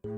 The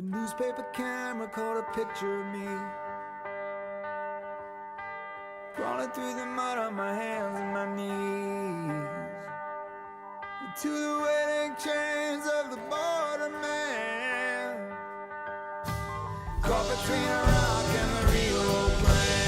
newspaper camera caught a picture of me crawling through the mud on my hands and my knees, to the waiting chains of the border man, caught between a rock and the Rio Grande.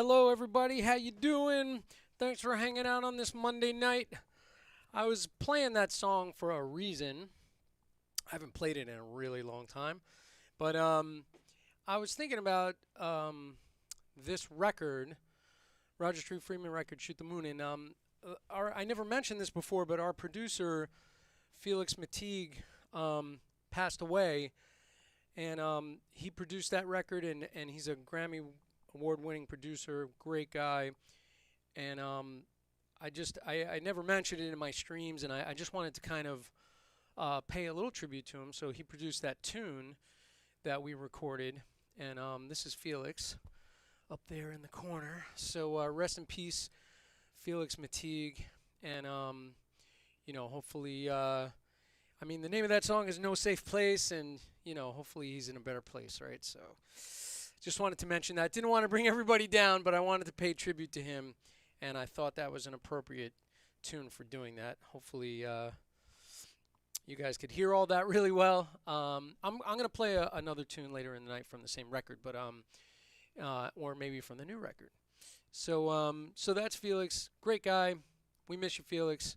Hello, everybody. How you doing? Thanks for hanging out on this Monday night. I was playing that song for a reason. I haven't played it in a really long time, but I was thinking about this record, Roger Street Freeman record, "Shoot the Moon," and I never mentioned this before, but our producer Felix Mateague passed away, and he produced that record, and he's a Grammy award-winning producer, great guy, and I never mentioned it in my streams, and I just wanted to kind of pay a little tribute to him. So he produced that tune that we recorded, and this is Felix up there in the corner. So rest in peace, Felix Mateague, and hopefully, I mean, the name of that song is "No Safe Place," and hopefully he's in a better place, right? So just wanted to mention that. Didn't want to bring everybody down, but I wanted to pay tribute to him, and I thought that was an appropriate tune for doing that. Hopefully, you guys could hear all that really well. I'm gonna play another tune later in the night from the same record, but or maybe from the new record. So so that's Felix, great guy. We miss you, Felix.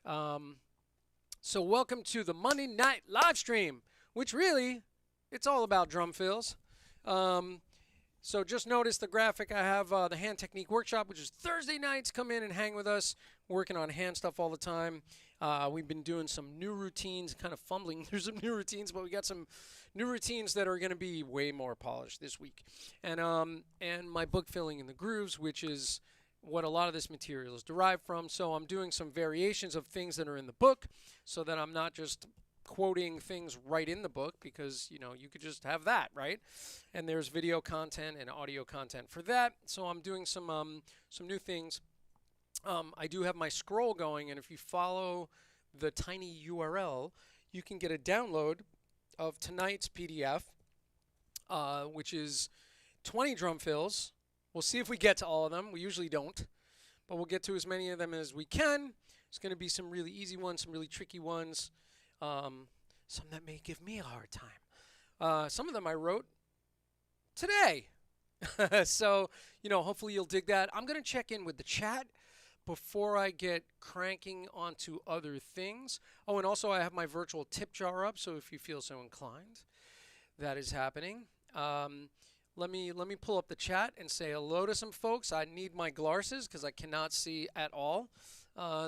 So welcome to the Monday night live stream, which really it's all about drum fills. So just notice the graphic. I have the hand technique workshop, which is Thursday nights. Come in and hang with us. We're working on hand stuff all the time. We've been doing some new routines, kind of fumbling through some new routines, but we got some new routines that are going to be way more polished this week. And my book, Filling in the Grooves, which is what a lot of this material is derived from. So I'm doing some variations of things that are in the book so that I'm not just quoting things right in the book, because you could just have that, right? And there's video content and audio content for that. So I'm doing some new things. I do have my scroll going, and if you follow the tiny URL, you can get a download of tonight's PDF, which is 20 drum fills. We'll see if we get to all of them. We usually don't, but we'll get to as many of them as we can. There's going to be some really easy ones, some really tricky ones, some that may give me a hard time. Some of them I wrote today. So, hopefully you'll dig that. I'm going to check in with the chat before I get cranking onto other things. Oh, and also I have my virtual tip jar up, so if you feel so inclined, that is happening. Let me pull up the chat and say hello to some folks. I need my glasses because I cannot see at all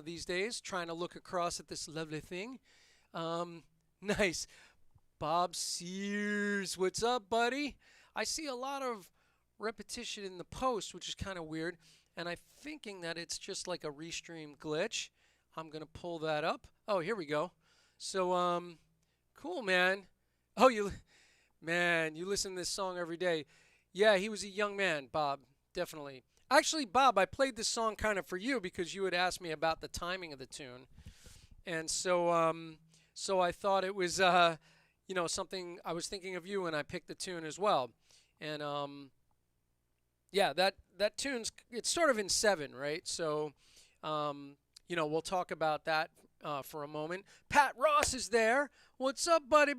these days, trying to look across at this lovely thing. Nice. Bob Sears, what's up, buddy? I see a lot of repetition in the post, which is kind of weird, and I'm thinking that it's just like a restream glitch. I'm gonna pull that up. Oh, here we go. So cool, man. Oh, you listen to this song every day. Yeah, he was a young man, Bob, definitely. Actually, Bob, I played this song kind of for you because you had asked me about the timing of the tune, and so I thought it was something. I was thinking of you when I picked the tune as well. And yeah, that tune's, it's sort of in 7, right? So we'll talk about that for a moment. Pat Ross is there. What's up, buddy?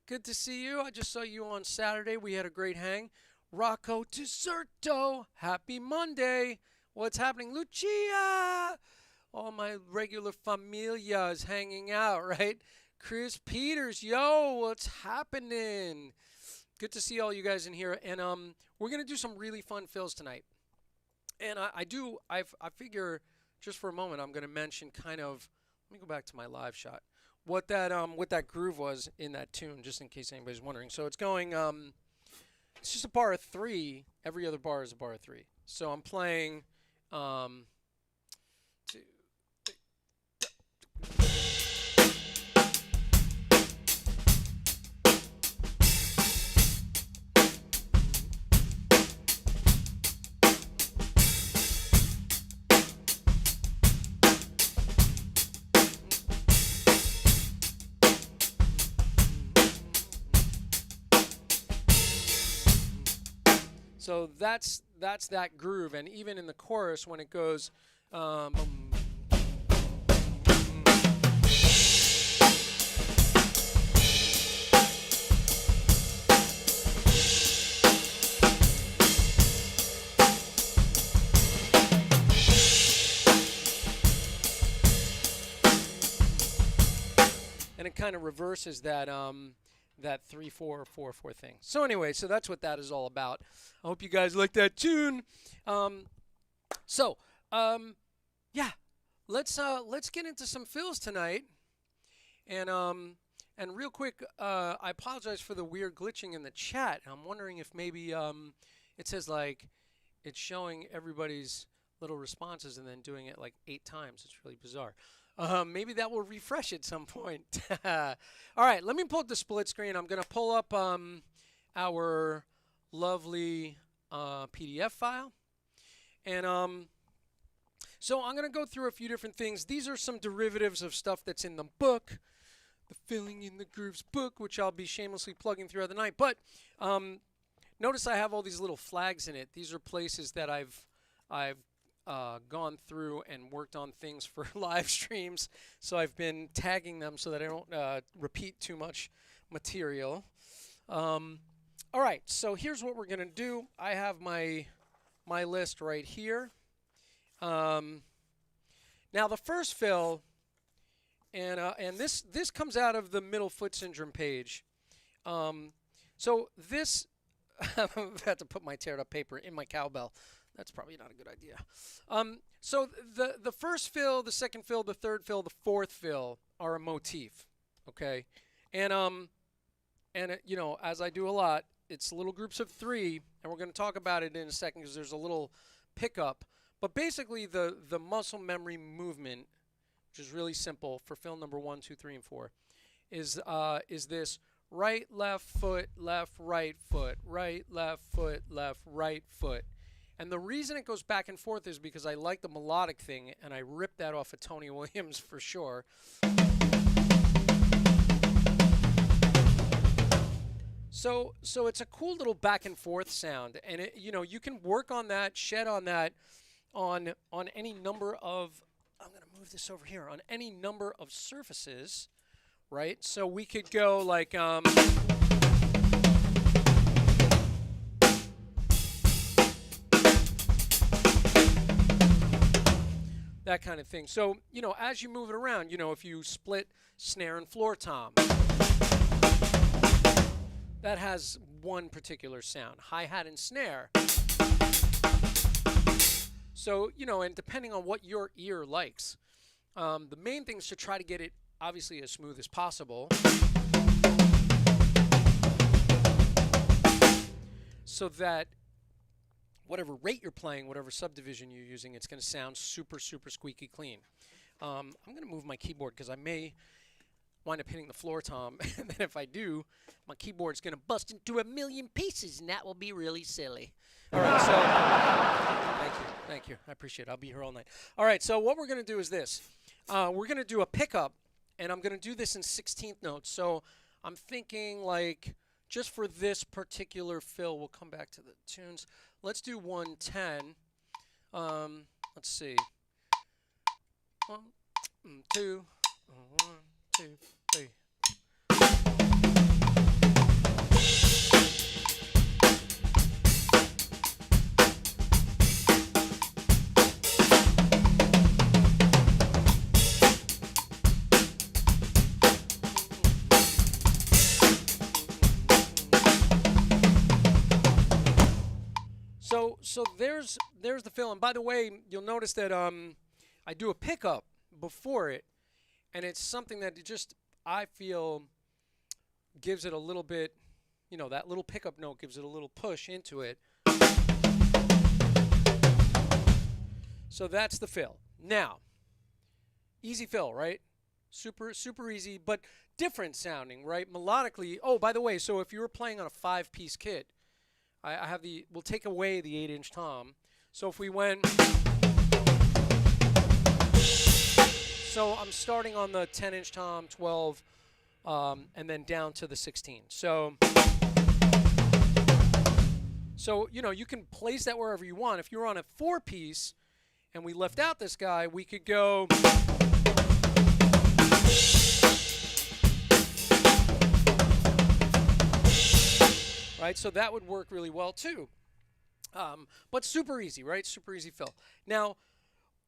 Good to see you. I just saw you on Saturday. We had a great hang. Rocco Deserto, happy Monday. What's happening? Lucia. All my regular familia is hanging out, right? Chris Peters, yo, what's happening? Good to see all you guys in here. And we're going to do some really fun fills tonight. And I figure just for a moment I'm going to mention kind of, let me go back to my live shot, what that groove was in that tune, just in case anybody's wondering. So it's going, it's just a bar of 3. Every other bar is a bar of 3. So I'm playing 2. So that's that groove, and even in the chorus when it goes kind of reverses that that 3-4-4-4 thing. So anyway, so that's what that is all about. I hope you guys like that tune. So yeah, let's get into some fills tonight. And real quick, I apologize for the weird glitching in the chat. I'm wondering if maybe it says like it's showing everybody's little responses and then doing it like 8 times. It's really bizarre. Maybe that will refresh at some point. All right, let me pull up the split screen. I'm going to pull up our lovely PDF file. And so I'm going to go through a few different things. These are some derivatives of stuff that's in the book, the Filling in the Grooves book, which I'll be shamelessly plugging throughout the night. But notice I have all these little flags in it. These are places that I've gone through and worked on things for live streams. So I've been tagging them so that I don't repeat too much material. All right, so here's what we're going to do. I have my list right here. Now the first fill, and this comes out of the middle foot syndrome page. So this, I'm about to put my teared up paper in my cowbell. That's probably not a good idea. So the first fill, the second fill, the third fill, the fourth fill are a motif, okay? And you know, as I do a lot, it's little groups of 3, and we're going to talk about it in a second because there's a little pickup. But basically, the muscle memory movement, which is really simple for fill number 1, 2, 3, and 4, is this right, left foot, right foot, right, left foot, right foot. And the reason it goes back and forth is because I like the melodic thing, and I ripped that off of Tony Williams for sure. So it's a cool little back and forth sound, and it, you know, you can work on that, shed on that, on any number of. I'm gonna move this over here on any number of surfaces, right? So we could go like. That kind of thing. So, you know, as you move it around, you know, if you split snare and floor tom, that has one particular sound, hi-hat and snare. So, you know, and depending on what your ear likes, the main thing is to try to get it obviously as smooth as possible. So that whatever rate you're playing, whatever subdivision you're using, it's going to sound super, super squeaky clean. I'm going to move my keyboard because I may wind up hitting the floor tom, and then if I do, my keyboard's going to bust into a million pieces, and that will be really silly. All right, so thank you. I appreciate it. I'll be here all night. All right, so what we're going to do is this. We're going to do a pickup, and I'm going to do this in 16th notes. So I'm thinking like just for this particular fill, we'll come back to the tunes. Let's do 110. Let's see. 1, 2, 1, 2, 3. So there's the fill. And by the way, you'll notice that I do a pickup before it, and it's something that just I feel gives it a little bit, you know, that little pickup note gives it a little push into it. So that's the fill. Now, easy fill, right? Super, super easy, but different sounding, right? Melodically. Oh, by the way, so if you were playing on a 5-piece kit, I have we'll take away the 8-inch tom. So if we went, so I'm starting on the 10-inch tom, 12, and then down to the 16. So, you know, you can place that wherever you want. If you were on a 4-piece and we left out this guy, we could go. Right, so that would work really well too. But super easy, right? Super easy fill. Now,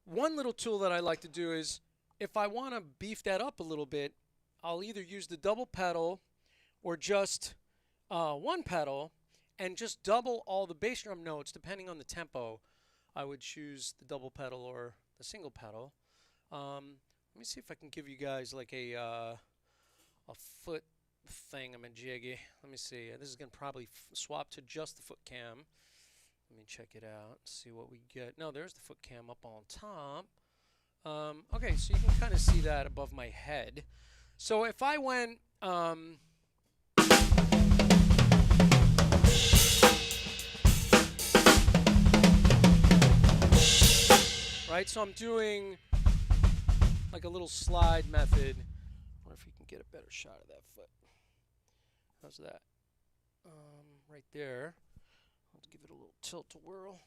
one little tool that I like to do is if I want to beef that up a little bit, I'll either use the double pedal or just one pedal and just double all the bass drum notes depending on the tempo. I would choose the double pedal or the single pedal. Let me see if I can give you guys like a foot thingamajiggy. Let me see. This is going to probably swap to just the foot cam. Let me check it out, see what we get. No, there's the foot cam up on top. Okay, so you can kind of see that above my head. So if I went, right, so I'm doing like a little slide method. I wonder if you can get a better shot of that foot. How's that? Right there. Let's give it a little tilt to whirl.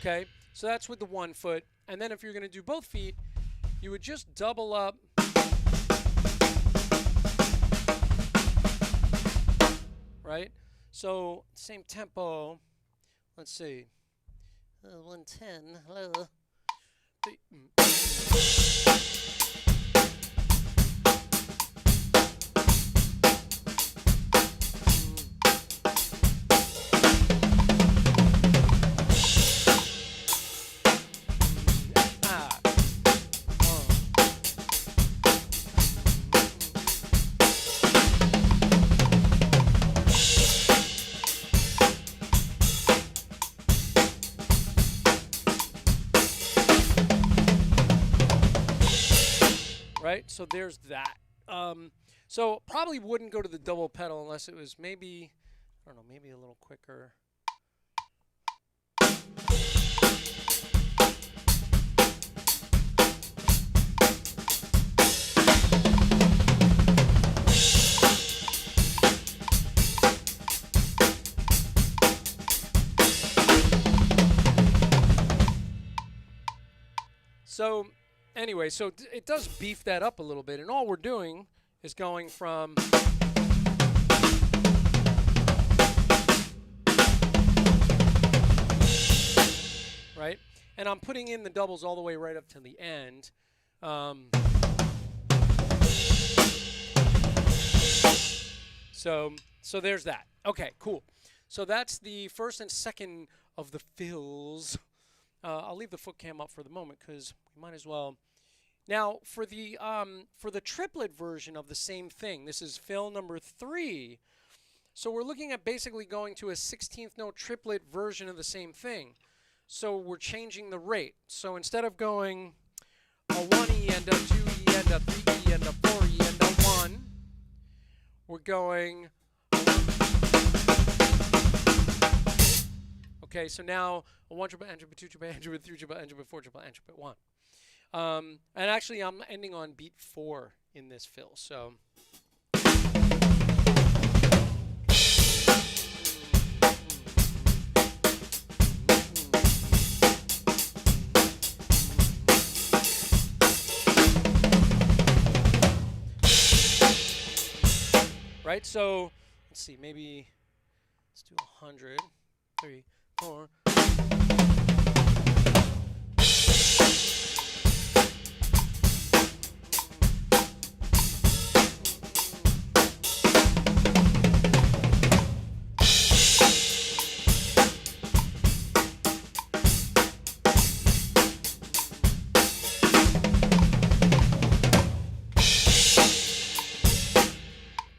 Okay, so that's with the one foot. And then if you're going to do both feet, you would just double up. Right? So, same tempo. Let's see. 110. Hello. Right, so there's that. So probably wouldn't go to the double pedal unless it was maybe, I don't know, maybe a little quicker. So anyway, so it does beef that up a little bit, and all we're doing is going from right, and I'm putting in the doubles all the way right up to the end. So there's that. Okay, cool. So that's the first and second of the fills. I'll leave the foot cam up for the moment because we might as well. Now for the triplet version of the same thing, this is fill number 3. So we're looking at basically going to a 16th note triplet version of the same thing. So we're changing the rate. So instead of going a 1E and a 2E and a 3E and a 4E and a 1, we're going. Okay, so now a 1 triplet, N triplet, 2 triplet, N triplet, 3 triplet, N triplet, 4 triplet, N triplet, 1. And actually, I'm ending on beat 4 in this fill. So. Right, so let's see, maybe let's do 100, 3, 4.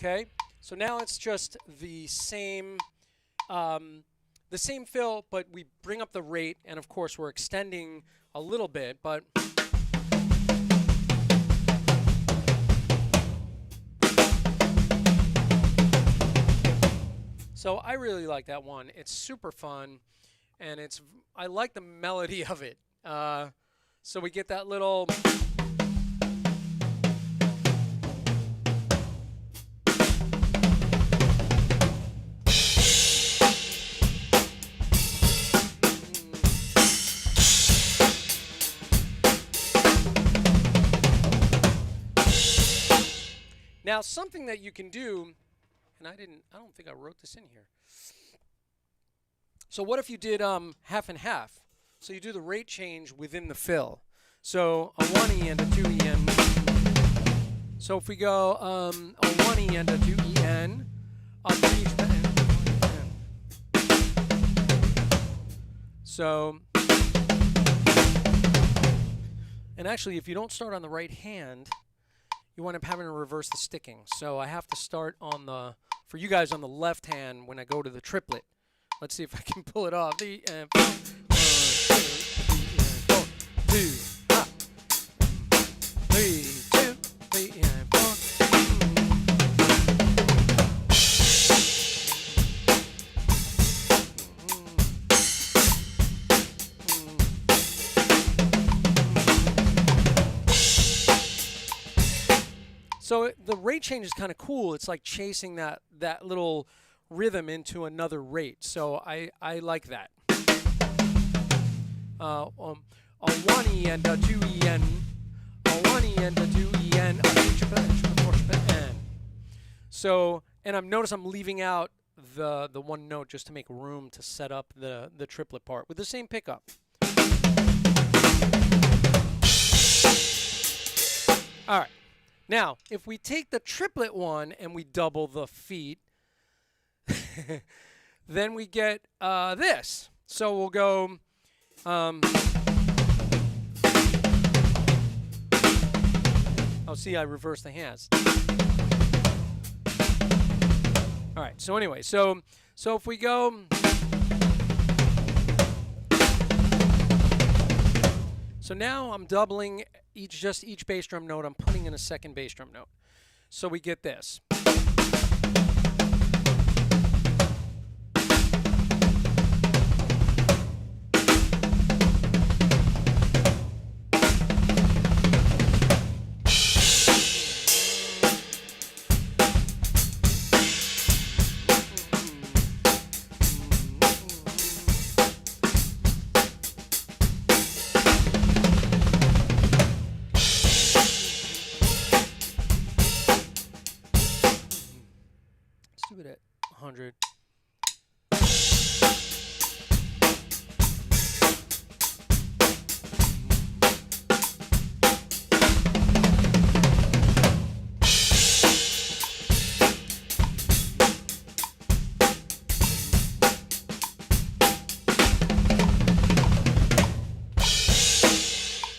Okay, so now it's just the same fill, but we bring up the rate, and of course we're extending a little bit, but so I really like that one. It's super fun, and I like the melody of it. So we get that little. Now, something that you can do, and I don't think I wrote this in here. So what if you did half and half? So you do the rate change within the fill. So a 1E and a 2EN. So if we go a 1E and a 2EN, a 3EN. So, and actually if you don't start on the right hand, you wind up having to reverse the sticking. So I have to start on the, for you guys on the left hand when I go to the triplet. Let's see if I can pull it off. The 1, 2, 3, 4, 2, 3, 2, 3, 4. So the rate change is kind of cool. It's like chasing that little rhythm into another rate. So I like that. A 1E and a 2EN, a 1E and a 2EN, a 3-4-N. So, and notice I'm leaving out the one note just to make room to set up the triplet part with the same pickup. All right. Now, if we take the triplet one and we double the feet, then we get this. So we'll go. Oh, see, I reversed the hands. All right. So anyway, so if we go. So now I'm doubling each bass drum note. I'm putting in a second bass drum note. So we get this. Let's do it at 100.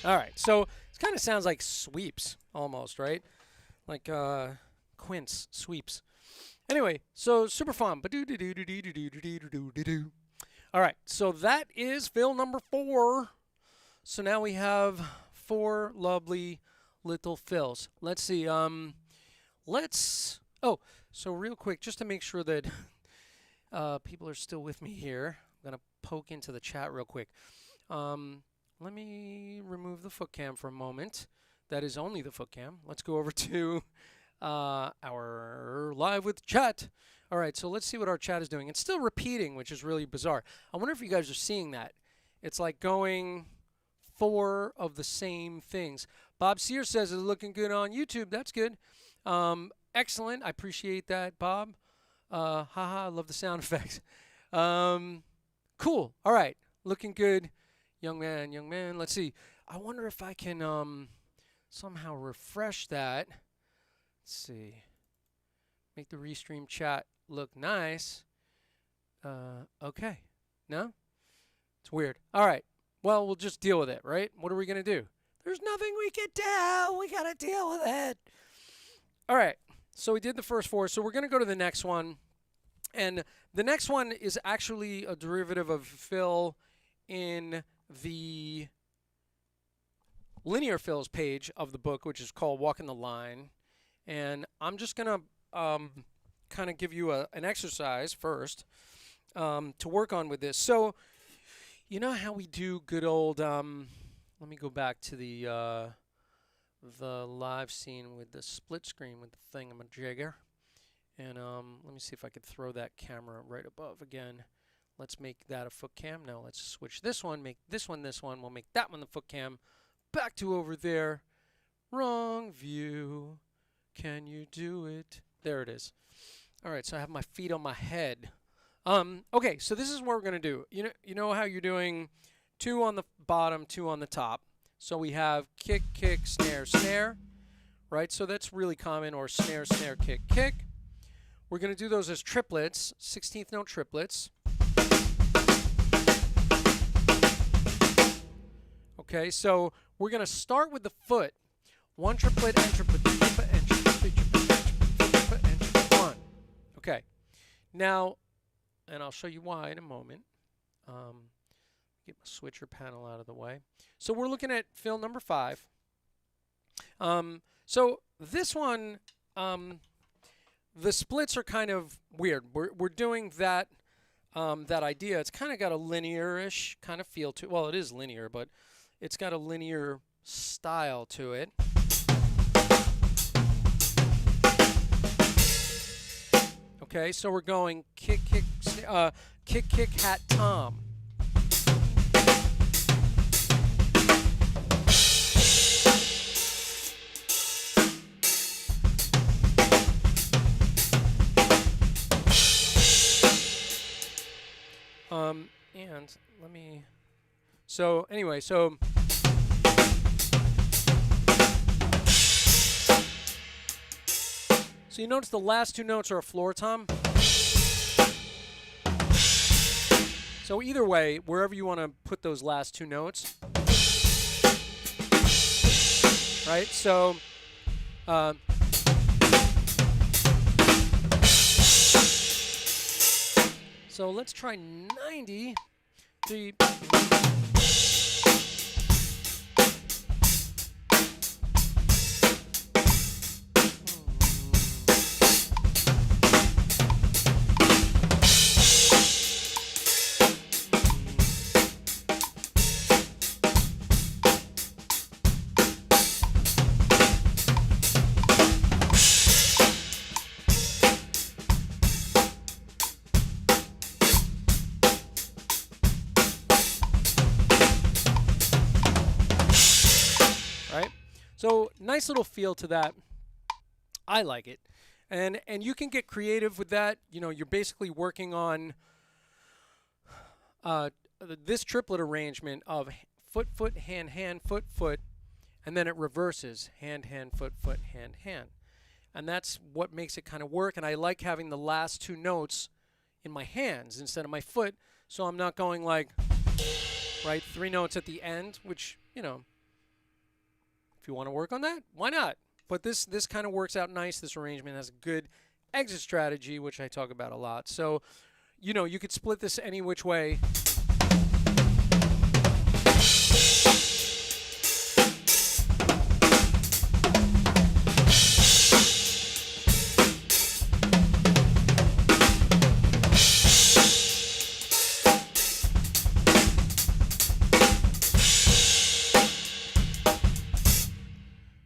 All right, so it kind of sounds like sweeps almost, right? Like quints, sweeps. Anyway, so super fun. All right, so that is fill number 4. So now we have 4 lovely little fills. Let's see. So real quick, just to make sure that people are still with me here, I'm gonna poke into the chat real quick. Let me remove the foot cam for a moment. That is only the foot cam. Let's go over to our live with chat. All right, so let's see what our chat is doing. It's still repeating, which is really bizarre. I wonder if you guys are seeing that. It's like going 4 of the same things. Bob Sears says it's looking good on YouTube. That's good. Excellent. I appreciate that, Bob. Haha, I love the sound effects. Cool. All right, looking good. Young man. Let's see. I wonder if I can somehow refresh that. Let's see. Make the restream chat look nice. Okay. No? It's weird. All right. Well, we'll just deal with it, right? What are we going to do? There's nothing we can do. We got to deal with it. All right. So we did the first 4. So we're going to go to the next one. And the next one is actually a derivative of fill in the linear fills page of the book, which is called Walking the Line. And I'm just going to kind of give you an exercise first to work on with this. So you know how we do good old, let me go back to the live scene with the split screen with the thingamajigger. And let me see if I could throw that camera right above again. Let's make that a foot cam. Now let's switch this one, make this one this one. We'll make that one the foot cam. Back to over there. Wrong view. Can you do it? There it is. All right, so I have my feet on my head. Okay, so this is what we're gonna do. You know how you're doing 2 on the bottom, 2 on the top. So we have kick, kick, snare, snare, right? So that's really common, or snare, snare, kick, kick. We're gonna do those as triplets, 16th note triplets. Okay, so we're gonna start with the foot. 1 triplet and triplet, triplet and triplet, triplet, triplet, triplet and triplet 1. Okay, now, and I'll show you why in a moment. Get my switcher panel out of the way. So we're looking at fill number 5. So this one, the splits are kind of weird. We're doing that that idea. It's kind of got a linear-ish kind of feel to it. Well, it is linear, but it's got a linear style to it. Okay, so we're going kick, kick, kick, kick, hat, tom. And let me, so anyway, so you notice the last 2 notes are a floor tom. So either way, wherever you want to put those last 2 notes, right? So so let's try 90. So nice little feel to that. I like it. And you can get creative with that. You know, you're basically working on this triplet arrangement of foot, foot, hand, hand, foot, foot, and then it reverses hand, hand, foot, foot, hand, hand. And that's what makes it kind of work. And I like having the last 2 notes in my hands instead of my foot, so I'm not going like, right, 3 notes at the end, which, you know, if you want to work on that, why not? But this kind of works out nice. This arrangement has a good exit strategy, which I talk about a lot. So, you know, you could split this any which way.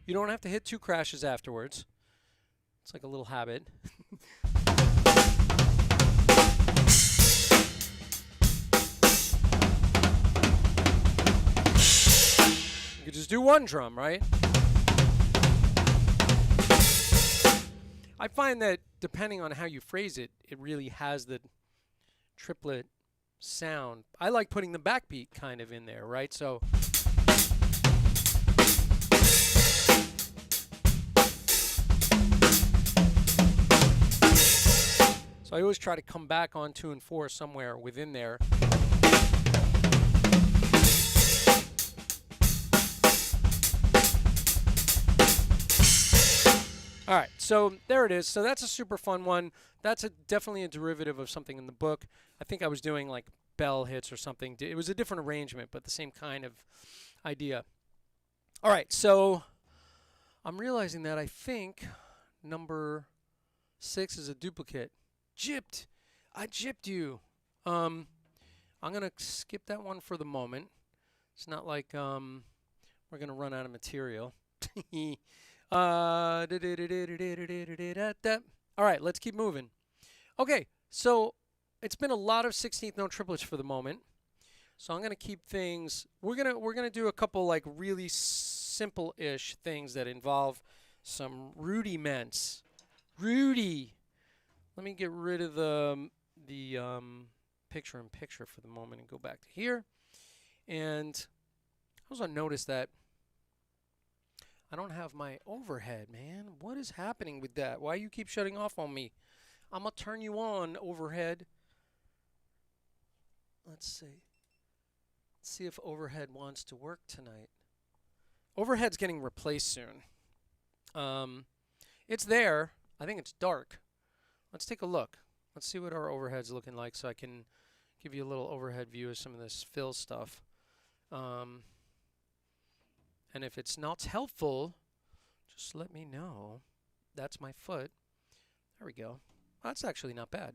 You don't have to hit 2 crashes afterwards. It's like a little habit. You could just do 1 drum, right? I find that depending on how you phrase it, it really has the triplet sound. I like putting the backbeat kind of in there, right? So I always try to come back on 2 and 4 somewhere within there. All right, so there it is. So that's a super fun one. That's definitely a derivative of something in the book. I think I was doing like bell hits or something. It was a different arrangement, but the same kind of idea. All right, so I'm realizing that I think number 6 is a duplicate. Gypped. I gypped you. I'm going to skip that one for the moment. It's not like we're going to run out of material. All right, let's keep moving. Okay, so it's been a lot of 16th note triplets for the moment. So I'm going to keep things, we're going to do a couple like really simple-ish things that involve some rudiments. Rudy. Let me get rid of the the picture-in-picture for the moment and go back to here. And I also noticed that I don't have my overhead, man. What is happening with that? Why you keep shutting off on me? I'm going to turn you on, overhead. Let's see. Let's see if overhead wants to work tonight. Overhead's getting replaced soon. It's there. I think it's dark. Let's take a look. Let's see what our overhead's looking like so I can give you a little overhead view of some of this fill stuff. And if it's not helpful, just let me know. That's my foot. There we go. That's actually not bad.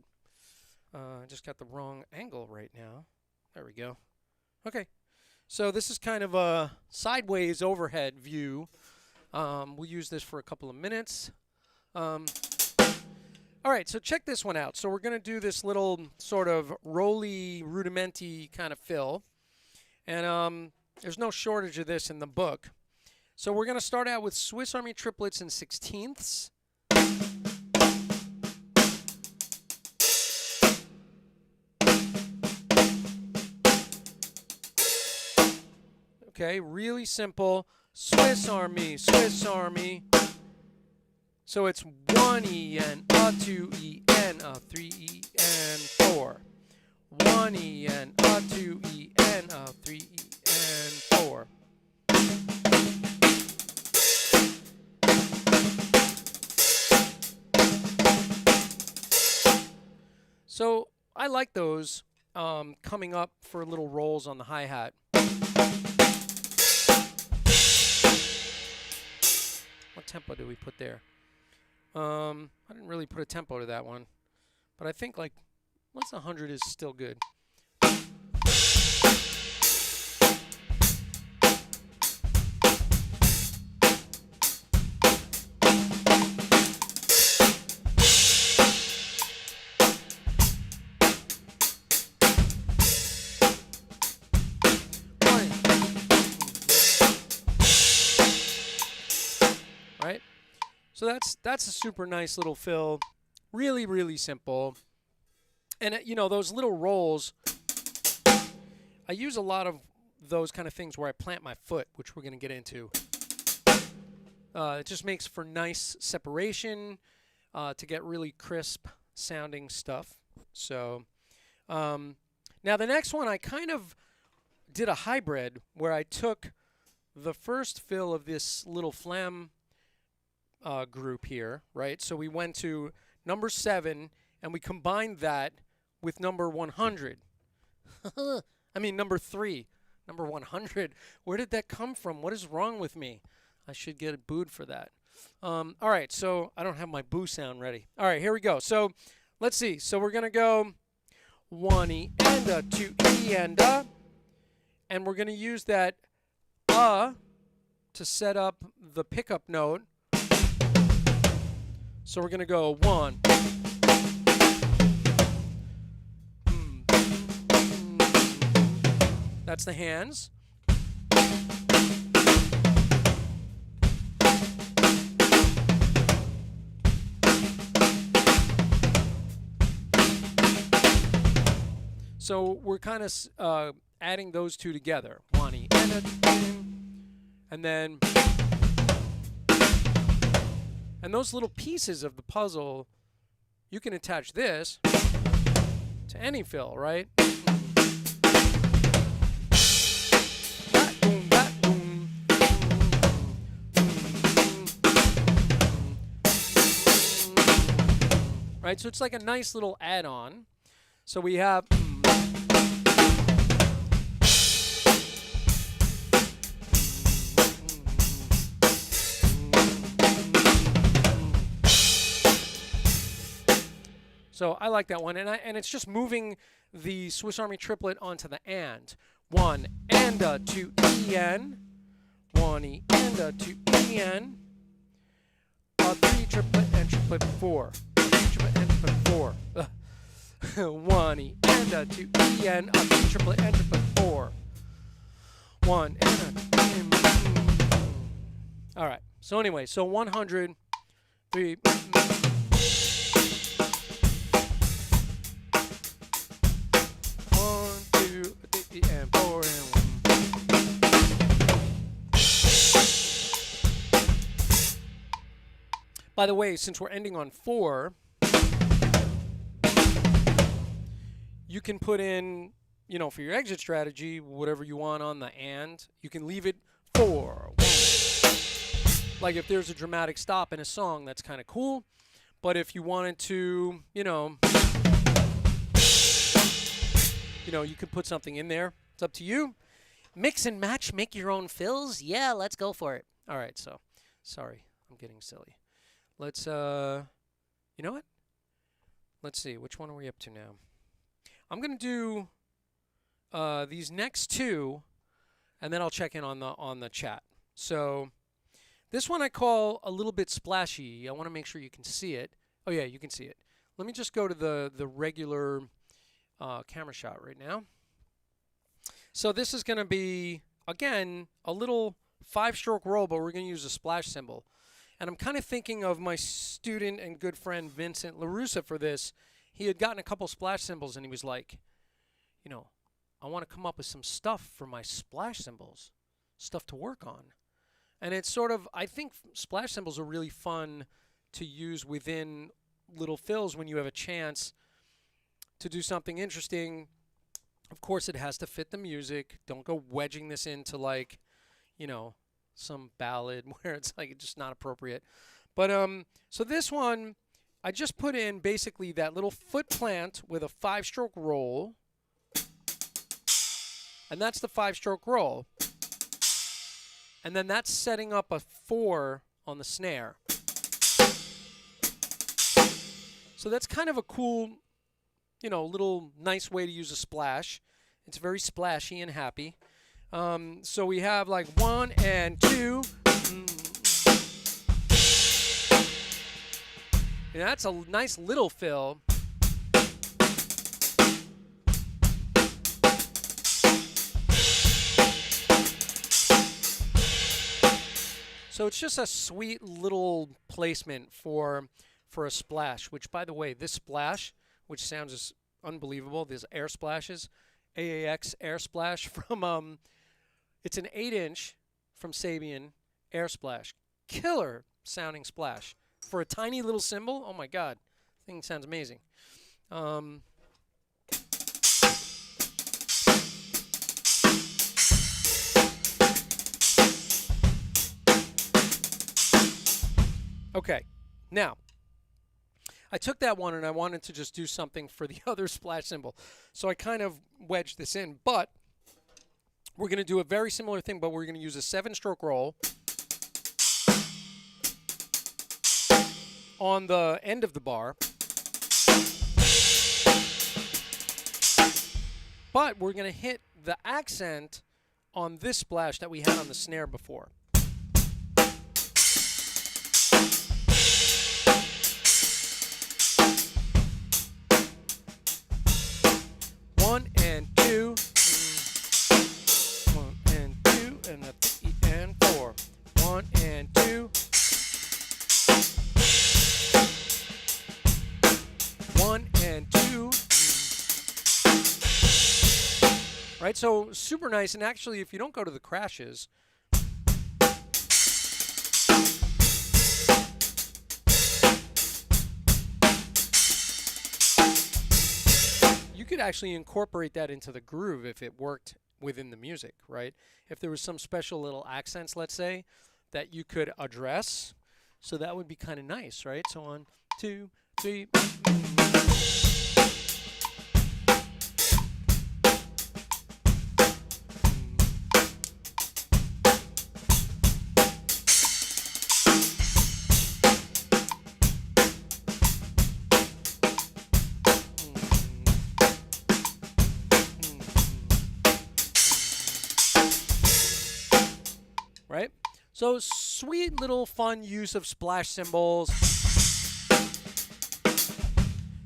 I just got the wrong angle right now. There we go. Okay. So this is kind of a sideways overhead view. We'll use this for a couple of minutes. All right, so check this one out. So we're going to do this little sort of roly, rudimenty kind of fill. And there's no shortage of this in the book. So we're going to start out with Swiss Army triplets and sixteenths. Okay, really simple. Swiss Army, Swiss Army. So it's 1 EN, a 2 EN, a 3 EN, 4. 1 EN, a 2 EN, a 3 EN, 4. So I like those coming up for little rolls on the hi-hat. What tempo do we put there? I didn't really put a tempo to that one, but I think like once 100 is still good. Right? So that's a super nice little fill. Really, really simple. And, you know, those little rolls, I use a lot of those kind of things where I plant my foot, which we're going to get into. It just makes for nice separation to get really crisp sounding stuff. So now the next one, I kind of did a hybrid where I took the first fill of this little flam group here, right? So we went to number 7 and we combined that with number 100. I mean number 3, number 100. Where did that come from? What is wrong with me? I should get booed for that. All right, so I don't have my boo sound ready. All right, here we go. So let's see. So we're going to go 1 E and a 2 E and a. And we're going to use that to set up the pickup note. So we're going to go 1. That's the hands. So we're kind of adding those two together. 1 E and then those little pieces of the puzzle, you can attach this to any fill, right? Right, so it's like a nice little add-on. So we have so I like that one, and it's just moving the Swiss Army triplet onto the and. 1 and a 2 EN, 1 E and a 2 EN, a 3 triplet and triplet 4, 3 triplet and triplet 4, 1 E and a 2 EN, a 3 triplet and triplet 4, 1 and a. All right. So anyway, so 100, 3. By the way, since we're ending on 4, you can put in, for your exit strategy, whatever you want on the and. You can leave it 4. Like if there's a dramatic stop in a song, that's kind of cool. But if you wanted to, you could put something in there. It's up to you. Mix and match, make your own fills. Yeah, let's go for it. All right, so, sorry, I'm getting silly. Let's, you know what? Let's see, which one are we up to now? I'm going to do these next 2, and then I'll check in on the chat. So this one I call a little bit splashy. I want to make sure you can see it. Oh, yeah, you can see it. Let me just go to the regular camera shot right now. So this is going to be, again, a little 5-stroke roll, but we're going to use a splash cymbal. And I'm kind of thinking of my student and good friend Vincent LaRussa for this. He had gotten a couple splash cymbals, and he was like, I want to come up with some stuff for my splash cymbals, stuff to work on. And it's sort of, I think splash cymbals are really fun to use within little fills when you have a chance to do something interesting. Of course, it has to fit the music. Don't go wedging this into some ballad where it's like just not appropriate. But so this one, I just put in basically that little foot plant with a 5-stroke roll. And that's the 5-stroke roll. And then that's setting up a 4 on the snare. So that's kind of a cool, little nice way to use a splash. It's very splashy and happy. So we have like 1 and 2. And that's a nice little fill. So it's just a sweet little placement for a splash, which, by the way, this splash, which sounds just unbelievable, these air splashes, AAX air splash from, it's an 8-inch from Sabian air splash. Killer sounding splash. For a tiny little cymbal, oh my God, the thing sounds amazing. Okay, now, I took that one and I wanted to just do something for the other splash cymbal. So I kind of wedged this in, but we're going to do a very similar thing, but we're going to use a 7-stroke roll on the end of the bar. But we're going to hit the accent on this splash that we had on the snare before. One and two, 1 and 2, and a 3 and 4. 1 and 2. 1 and 2. Right, so super nice. And actually, if you don't go to the crashes, you could actually incorporate that into the groove if it worked within the music, right? If there was some special little accents, let's say, that you could address, so that would be kind of nice, right? So 1, 2, 3. Right? So sweet little fun use of splash cymbals.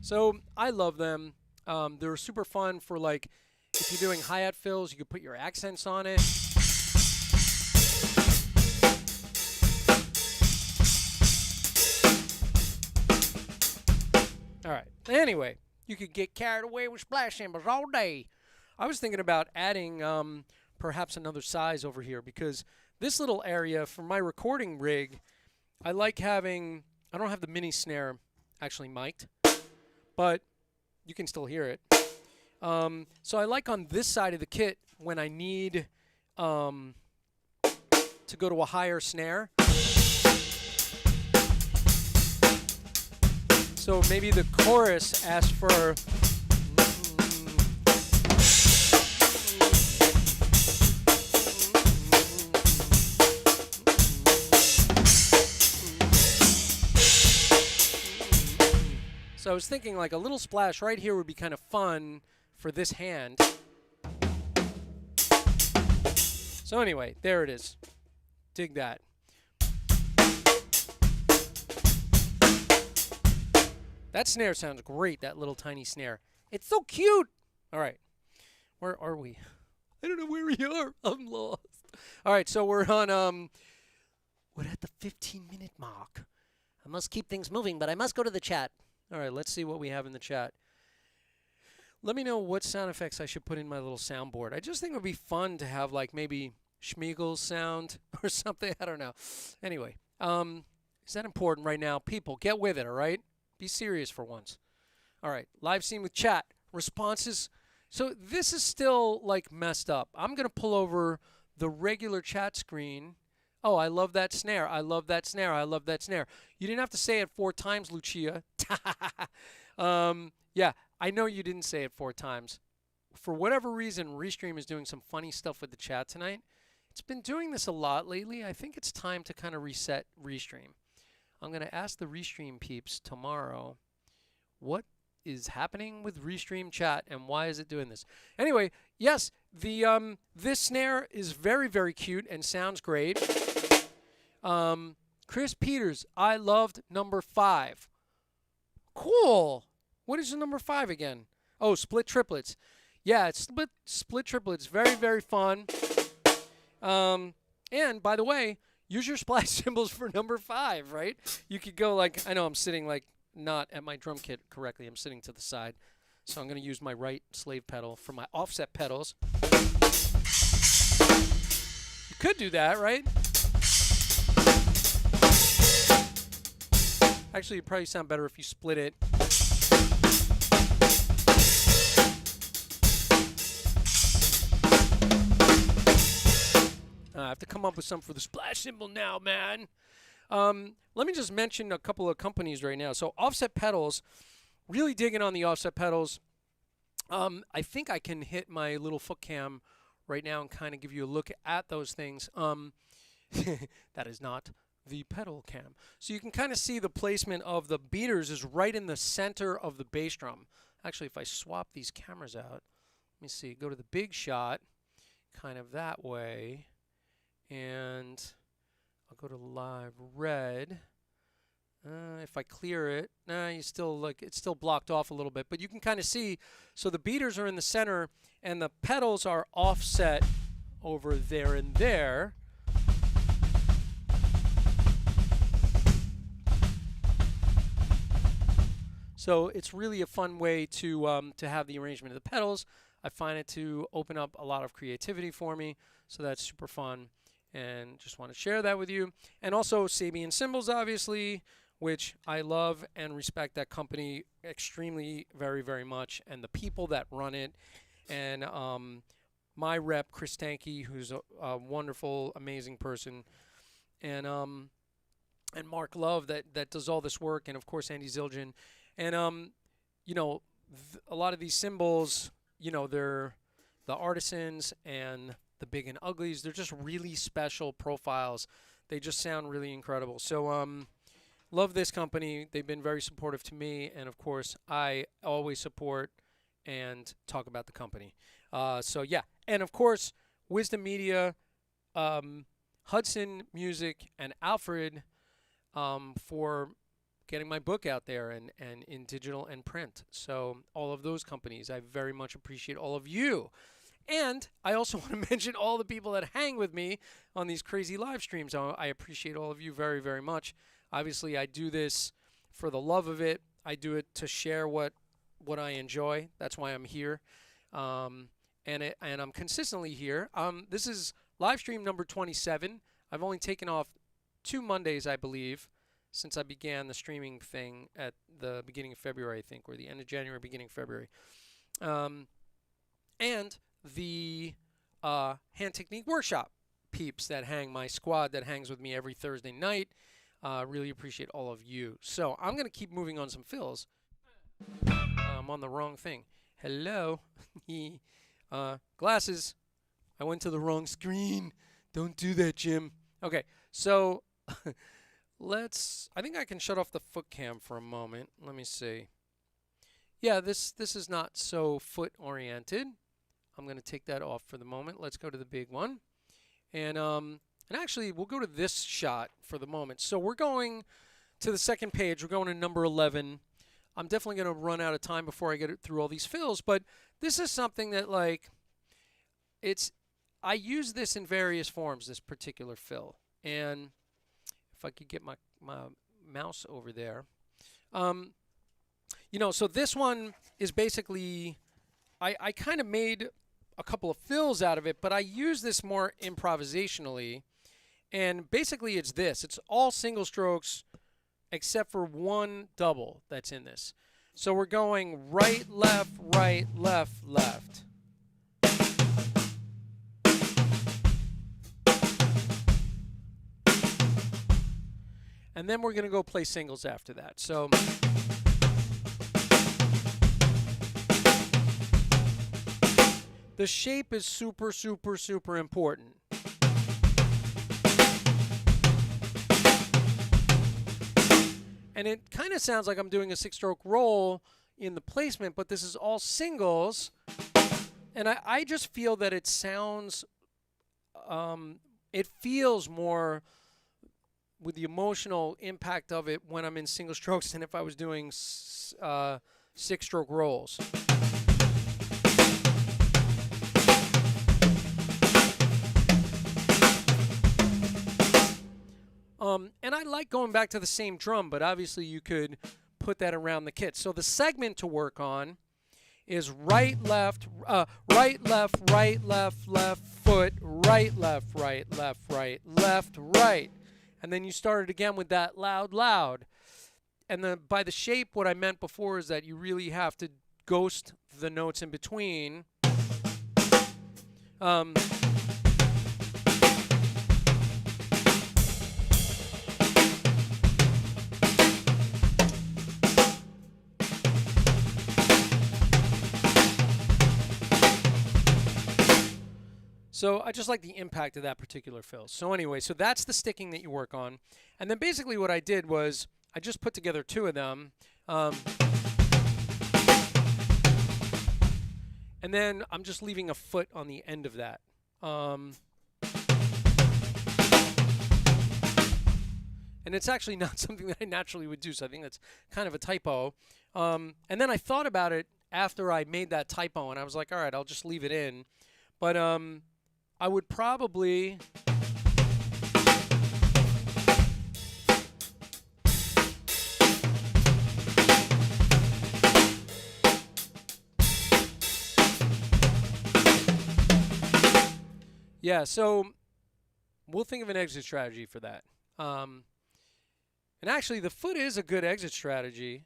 So I love them. They're super fun for, like, if you're doing hi-hat fills, you could put your accents on it. All right. Anyway, you could get carried away with splash cymbals all day. I was thinking about adding perhaps another size over here, because this little area for my recording rig, I like having I don't have the mini snare actually mic'd, but you can still hear it. So I like on this side of the kit when I need to go to a higher snare. So maybe the chorus asks for so I was thinking like a little splash right here would be kind of fun for this hand. So anyway, there it is. Dig that. That snare sounds great, that little tiny snare. It's so cute. All right. Where are we? I don't know where we are. I'm lost. All right, so we're on we're at the 15-minute mark. I must keep things moving, but I must go to the chat. All right, let's see what we have in the chat. Let me know what sound effects I should put in my little soundboard. I just think it would be fun to have like maybe Schmiegel's sound or something. I don't know. Anyway, is that important right now? People, get with it, all right? Be serious for once. All right, live scene with chat. Responses. So this is still like messed up. I'm going to pull over the regular chat screen. Oh, I love that snare. I love that snare. I love that snare. You didn't have to say it 4 times, Lucia. Yeah, I know you didn't say it 4 times. For whatever reason, Restream is doing some funny stuff with the chat tonight. It's been doing this a lot lately. I think it's time to kind of reset Restream. I'm going to ask the Restream peeps tomorrow what is happening with Restream chat and why is it doing this. Anyway, yes, the this snare is very, very cute and sounds great. Chris Peters, I loved number 5. Cool. What is the number 5 again? Oh, split triplets. Yeah, it's split triplets. Very, very fun. And by the way, use your splash cymbals for number 5, right? You could go like, I know I'm sitting like not at my drum kit correctly. I'm sitting to the side. So I'm going to use my right slave pedal for my offset pedals. You could do that, right? Actually, it'd probably sound better if you split it. I have to come up with some for the splash cymbal now, man. Let me just mention a couple of companies right now. So offset pedals, really digging on the offset pedals. I think I can hit my little foot cam right now and kind of give you a look at those things. That is not the pedal cam. So you can kind of see the placement of the beaters is right in the center of the bass drum. Actually, if I swap these cameras out, let me see, go to the big shot, kind of that way, and I'll go to live red. If I clear it, you still like it's still blocked off a little bit, but you can kind of see. So the beaters are in the center, and the pedals are offset over there and there. So it's really a fun way to have the arrangement of the pedals. I find it to open up a lot of creativity for me, so that's super fun, and just want to share that with you. And also Sabian cymbals, obviously, which I love and respect that company extremely, very, very much, and the people that run it. And my rep, Chris Tanke, who's a wonderful, amazing person, and Mark Love that does all this work, and of course Andy Zildjian. And you know, a lot of these cymbals, you know, they're the artisans and the big and uglies. They're just really special profiles. They just sound really incredible. So love this company. They've been very supportive to me, and of course I always support and talk about the company. So yeah, and of course Wisdom Media, Hudson Music, and Alfred for getting my book out there and in digital and print. So all of those companies, I very much appreciate all of you. And I also want to mention all the people that hang with me on these crazy live streams. I appreciate all of you very, very much. Obviously, I do this for the love of it. I do it to share what I enjoy. That's why I'm here. And I'm consistently here. This is live stream number 27. I've only taken off 2 Mondays, I believe. since I began the streaming thing at the beginning of February, I think, or the end of January, beginning of February. And the hand technique workshop peeps that hang, my squad that hangs with me every Thursday night. Really appreciate all of you. So I'm going to keep moving on some fills. I'm on the wrong thing. Hello. Glasses. I went to the wrong screen. Don't do that, Jim. Okay, so I think I can shut off the foot cam for a moment. Let me see. Yeah, this is not so foot oriented. I'm going to take that off for the moment. Let's go to the big one. And actually, we'll go to this shot for the moment. So we're going to the second page. We're going to number 11. I'm definitely going to run out of time before I get through all these fills, but this is something that, like, I use this in various forms, this particular fill. And if I could get my mouse over there. You know, so this one is basically, I kind of made a couple of fills out of it, but I use this more improvisationally. And basically it's this. It's all single strokes except for one double that's in this. So we're going right, left, left. And then we're going to go play singles after that. So the shape is super, super, super important. And it kind of sounds like I'm doing a 6-stroke roll in the placement, but this is all singles. And I just feel that it sounds, it feels more with the emotional impact of it when I'm in single strokes than if I was doing 6-stroke rolls. And I like going back to the same drum, but obviously you could put that around the kit. So the segment to work on is right, left, right, left, left foot, right, left, left, right. And then you start it again with that loud. And by the shape, what I meant before is that you really have to ghost the notes in between. So I just like the impact of that particular fill. So anyway, so that's the sticking that you work on. And then basically what I did was I just put together two of them. And then I'm just leaving a foot on the end of that. And it's actually not something that I naturally would do, so I think that's kind of a typo. And then I thought about it after I made that typo, and I was like, all right, I'll just leave it in. But I would probably... Yeah, so we'll think of an exit strategy for that. And actually, the foot is a good exit strategy.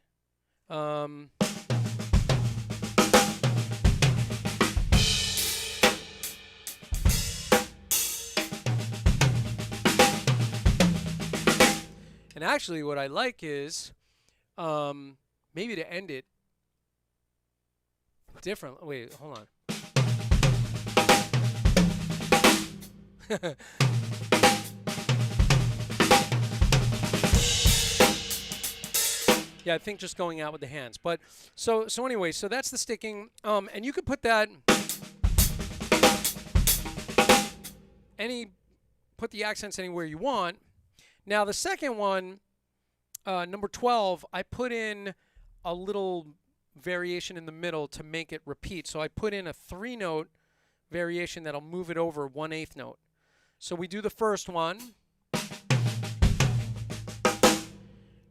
And actually, what I like is maybe to end it different. Wait, hold on. Yeah, I think just going out with the hands. But so anyway, so that's the sticking. And you could put that put the accents anywhere you want. Now the second one, number 12, I put in a little variation in the middle to make it repeat. So I put in a 3-note variation that'll move it over 1/8 note. So we do the first one.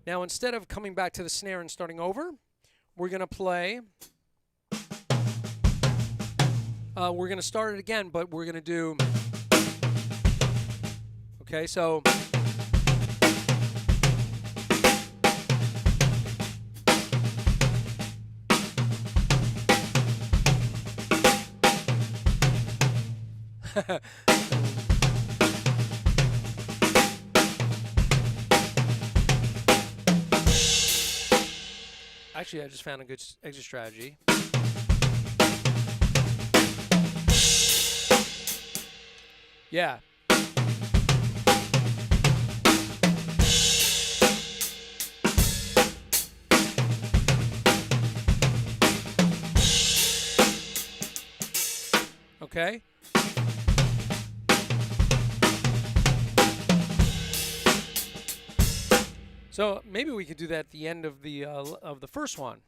Now instead of coming back to the snare and starting over, we're going to play. We're going to start it again, but we're going to do. Actually, I just found a good exit strategy. Yeah. Okay. So maybe we could do that at the end of the first one.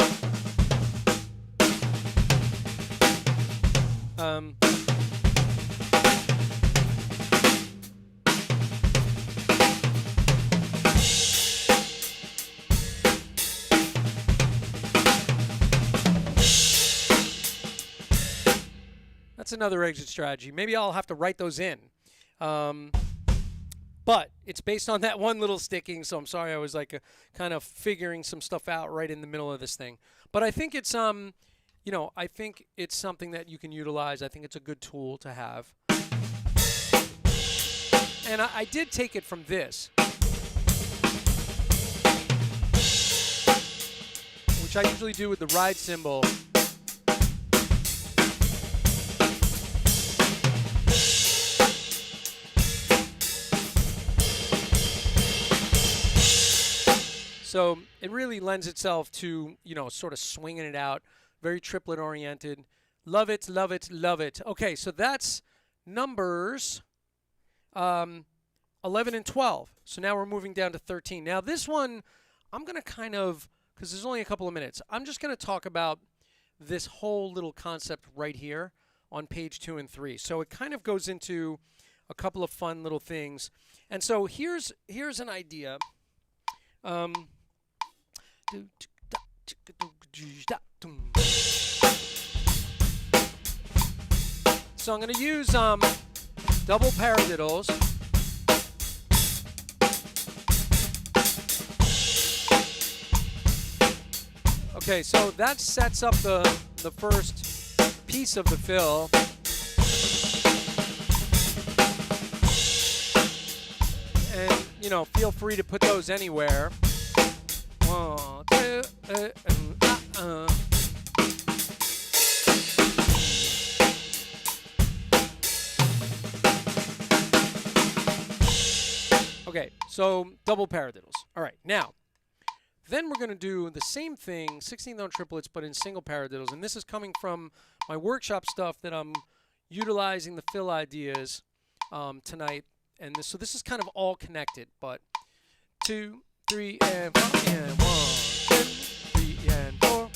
That's another exit strategy. Maybe I'll have to write those in. But it's based on that one little sticking, so I'm sorry I was like kind of figuring some stuff out right in the middle of this thing. But I think it's you know, I think it's something that you can utilize. I think it's a good tool to have. And I did take it from this, which I usually do with the ride cymbal. So it really lends itself to, you know, sort of swinging it out, very triplet oriented. Love it, love it, love it. Okay, so that's numbers 11 and 12. So now we're moving down to 13. Now this one, I'm going to kind of, because there's only a couple of minutes, I'm just going to talk about this whole little concept right here on page 2 and 3. So it kind of goes into a couple of fun little things. And so here's an idea. So I'm going to use double paradiddles. Okay, so that sets up the first piece of the fill. And, you know, feel free to put those anywhere. 1, 2, Okay, so double paradiddles. All right, now, then we're going to do the same thing, 16th note triplets, but in single paradiddles. And this is coming from my workshop stuff that I'm utilizing the fill ideas tonight. And so this is kind of all connected, but 2, 3, and 4, and 1, 2, 3, and 4.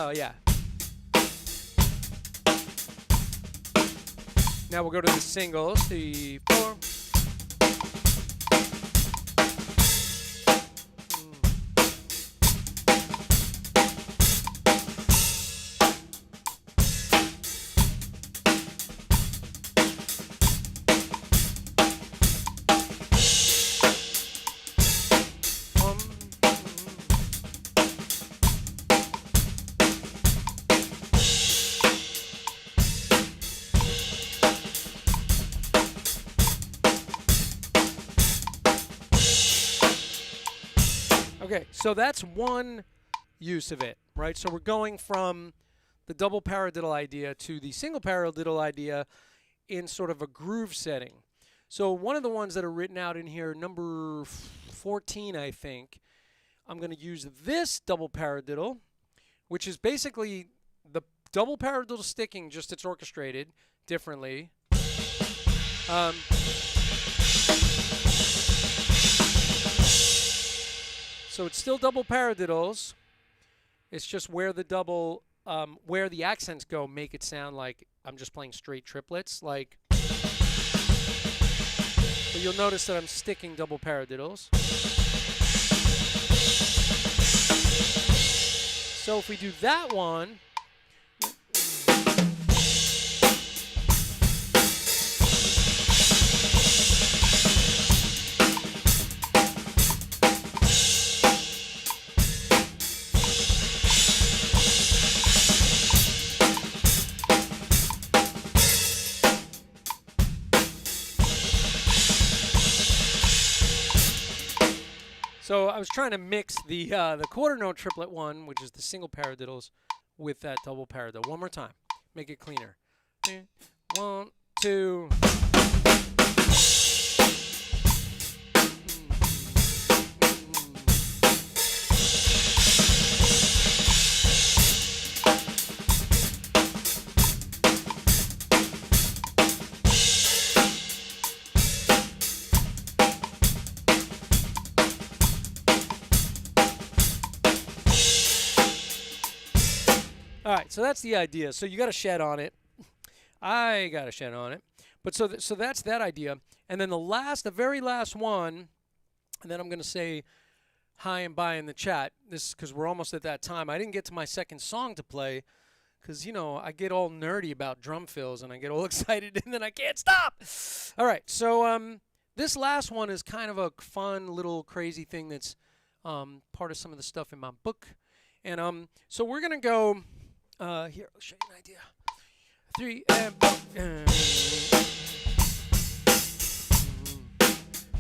Oh, yeah. Now we'll go to the singles, 3, 4. Okay, so that's one use of it, right? So we're going from the double paradiddle idea to the single paradiddle idea in sort of a groove setting. So one of the ones that are written out in here, number 14, I think, I'm going to use this double paradiddle, which is basically the double paradiddle sticking, just it's orchestrated differently. So it's still double paradiddles. It's just where the double, where the accents go make it sound like I'm just playing straight triplets. Like, but you'll notice that I'm sticking double paradiddles. So if we do that one, So I was trying to mix the quarter note triplet one, which is the single paradiddles, with that double paradiddle. One more time. Make it cleaner. 1, 2. All right, so that's the idea. So you got a shed on it. I got a shed on it. But so that's that idea. And then the very last one, and then I'm going to say hi and bye in the chat. This is because we're almost at that time. I didn't get to my second song to play because, you know, I get all nerdy about drum fills and I get all excited and then I can't stop. All right, so this last one is kind of a fun little crazy thing that's part of some of the stuff in my book. And so we're going to go... here, I'll show you an idea. 3 and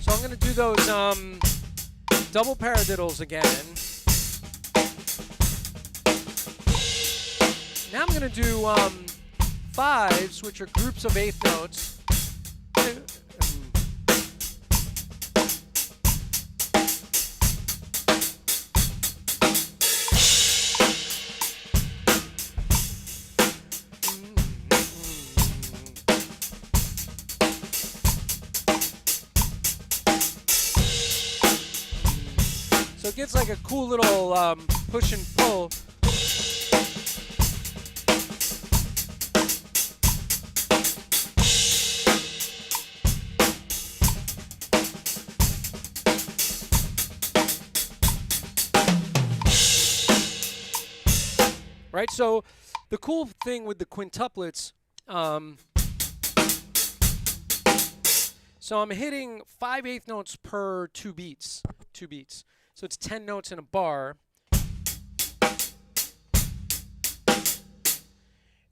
so I'm going to do those double paradiddles again. Now I'm going to do fives, which are groups of eighth notes. So it gets like a cool little push and pull. Right, so the cool thing with the quintuplets, so I'm hitting 5/8 notes per 2 beats. So it's 10 notes in a bar.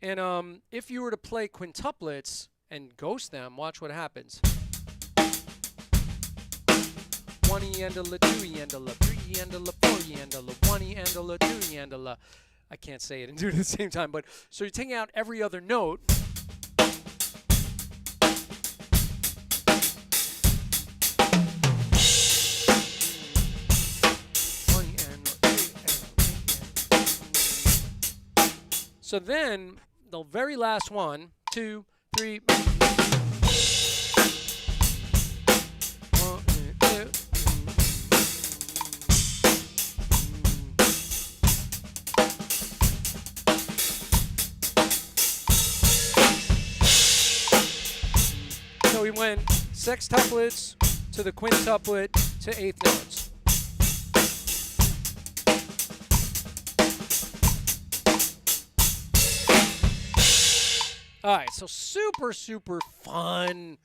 And if you were to play quintuplets and ghost them, watch what happens. 1 and a la, 2 and a la, 3 and a la, 4 and a la, 1 and a la, 2 and a la. I can't say it and do it at the same time, but so you're taking out every other note. So then the very last one, 2, 3. So we went sextuplets to the quintuplet to eighth notes. All right, so super, super fun.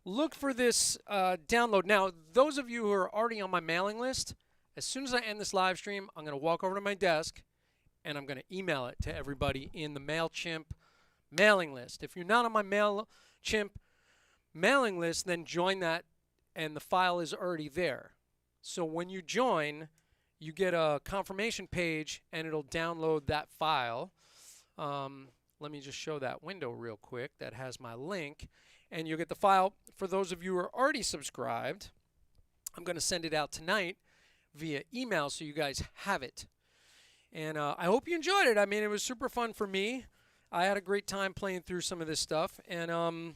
Look for this download. Now, those of you who are already on my mailing list, as soon as I end this live stream, I'm going to walk over to my desk and I'm going to email it to everybody in the MailChimp mailing list. If you're not on my MailChimp mailing list, then join that and the file is already there. So when you join, you get a confirmation page and it'll download that file. Let me just show that window real quick that has my link. And you'll get the file. For those of you who are already subscribed, I'm going to send it out tonight via email so you guys have it. And I hope you enjoyed it. I mean, it was super fun for me. I had a great time playing through some of this stuff. And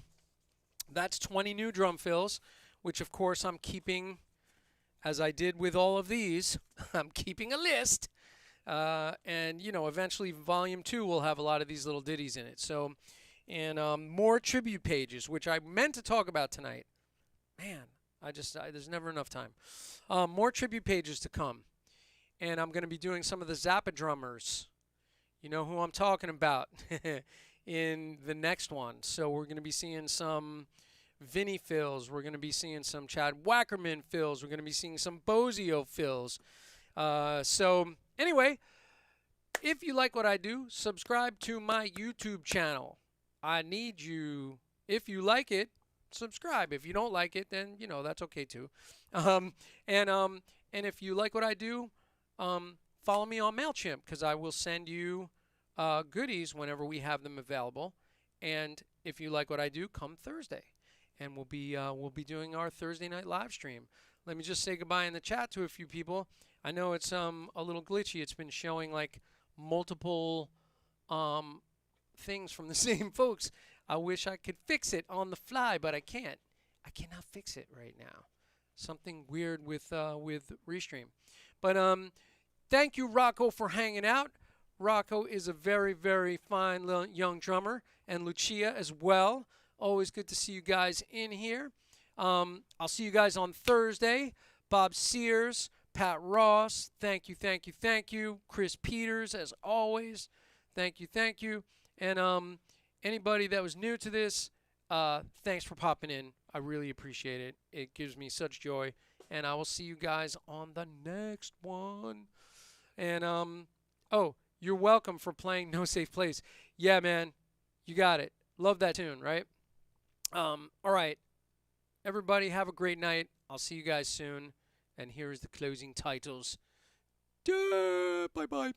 that's 20 new drum fills, which, of course, I'm keeping, as I did with all of these, I'm keeping a list. And, you know, eventually Volume 2 will have a lot of these little ditties in it. So, and more tribute pages, which I meant to talk about tonight. Man, there's never enough time. More tribute pages to come. And I'm going to be doing some of the Zappa drummers. You know who I'm talking about in the next one. So we're going to be seeing some Vinny fills. We're going to be seeing some Chad Wackerman fills. We're going to be seeing some Bozio fills. So anyway, if you like what I do, subscribe to my YouTube channel. I need you, if you like it, subscribe. If you don't like it, then, you know, that's okay too. Um, and if you like what I do, follow me on Mailchimp because I will send you goodies whenever we have them available. And if you like what I do, come Thursday, and we'll be doing our Thursday night live stream. Let me just say goodbye in the chat to a few people. I know it's a little glitchy. It's been showing like multiple things from the same folks. I wish I could fix it on the fly, but I can't. I cannot fix it right now. Something weird with Restream. But thank you, Rocco, for hanging out. Rocco is a very, very fine young drummer, and Lucia as well. Always good to see you guys in here. I'll see you guys on Thursday. Bob Sears, Pat Ross, thank you, thank you, thank you. Chris Peters, as always, thank you, thank you. And anybody that was new to this, thanks for popping in. I really appreciate it. It gives me such joy. And I will see you guys on the next one. And, oh, you're welcome for playing No Safe Place. Yeah, man, you got it. Love that tune, right? All right. Everybody have a great night. I'll see you guys soon. And here is the closing titles. Bye-bye.